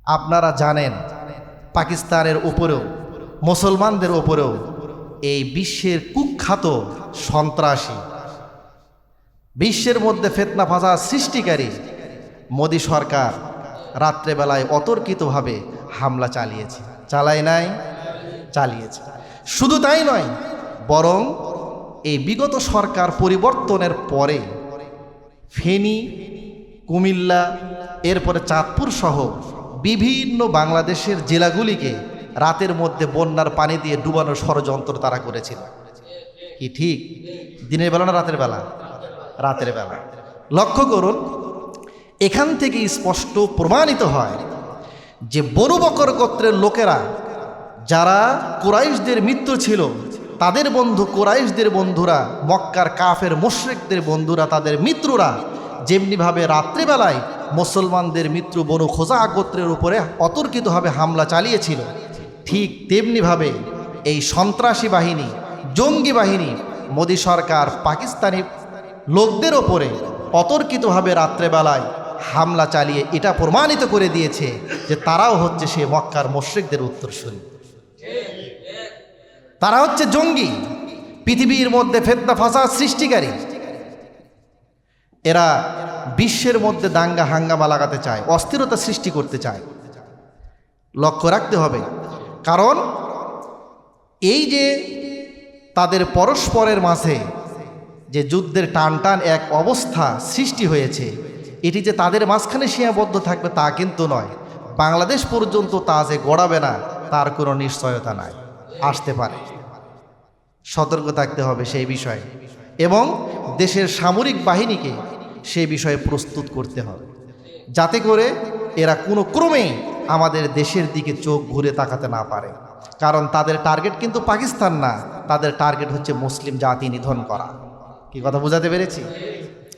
আপনারা জানেন পাকিস্তানের উপরেও মুসলমানদের উপরেও এই বিশ্বের কুখ্যাত সন্ত্রাসী, বিশ্বের মধ্যে ফিতনা ফাসাদ সৃষ্টিকারী মোদি সরকার রাত্রেবেলায় অতর্কিতভাবে হামলা চালিয়েছে। চালায় নাই? চালিয়েছে। শুধু তাই নয়, বরং এই বিগত সরকার পরিবর্তনের পরে ফেনী, কুমিল্লা, এরপরে চাঁদপুর সহ বিভিন্ন বাংলাদেশের জেলাগুলিকে রাতের মধ্যে বন্যার পানি দিয়ে ডুবানোর ষড়যন্ত্র তারা করেছিল। কি ঠিক? দিনের বেলা না রাতের বেলা? রাতের বেলা। লক্ষ্য করুন, এখান থেকে স্পষ্ট প্রমাণিত হয় যে বনু বকর গোত্রের লোকেরা যারা কুরাইশদের মিত্র ছিল, তাদের বন্ধু কুরাইশদের বন্ধুরা, মক্কার কাফের মুশরিকদের বন্ধুরা, তাদের মিত্ররা যেমনিভাবে রাত্রিবেলায় মুসলমানদের মিত্র বনু খোজা গোত্রের উপরে অতর্কিতভাবে হামলা চালিয়েছিল, ঠিক তেমনিভাবে এই সন্ত্রাসী বাহিনী, জঙ্গি বাহিনী মোদি সরকার পাকিস্তানি লোকদের ওপরে অতর্কিতভাবে রাত্রেবেলায় হামলা চালিয়ে এটা প্রমাণিত করে দিয়েছে যে তারাও হচ্ছে সে মক্কার মুশরিকদের উত্তরসূরি। তারা হচ্ছে জঙ্গি, পৃথিবীর মধ্যে ফিতনা ফাসাদ সৃষ্টিকারী। এরা বিশ্বের মধ্যে দাঙ্গা হাঙ্গামা লাগাতে চায়, অস্থিরতা সৃষ্টি করতে চায়। লক্ষ্য রাখতে হবে, কারণ এই যে তাদের পরস্পরের মাঝে যে যুদ্ধের টান টান এক অবস্থা সৃষ্টি হয়েছে, এটি যে তাদের মাঝখানে সীমাবদ্ধ থাকবে তা কিন্তু নয়। বাংলাদেশ পর্যন্ত তা যে গড়াবে না তার কোনো নিশ্চয়তা নাই, আসতে পারে। সতর্ক থাকতে হবে সেই বিষয়ে, এবং দেশের সামরিক বাহিনীকে সেই বিষয়ে প্রস্তুত করতে হবে, যাতে করে এরা কোনো ক্রমেই আমাদের দেশের দিকে চোখ ঘুরে তাকাতে না পারে। কারণ তাদের টার্গেট কিন্তু পাকিস্তান না, তাদের টার্গেট হচ্ছে মুসলিম জাতি নিধন করা। কি কথা বোঝাতে পেরেছি?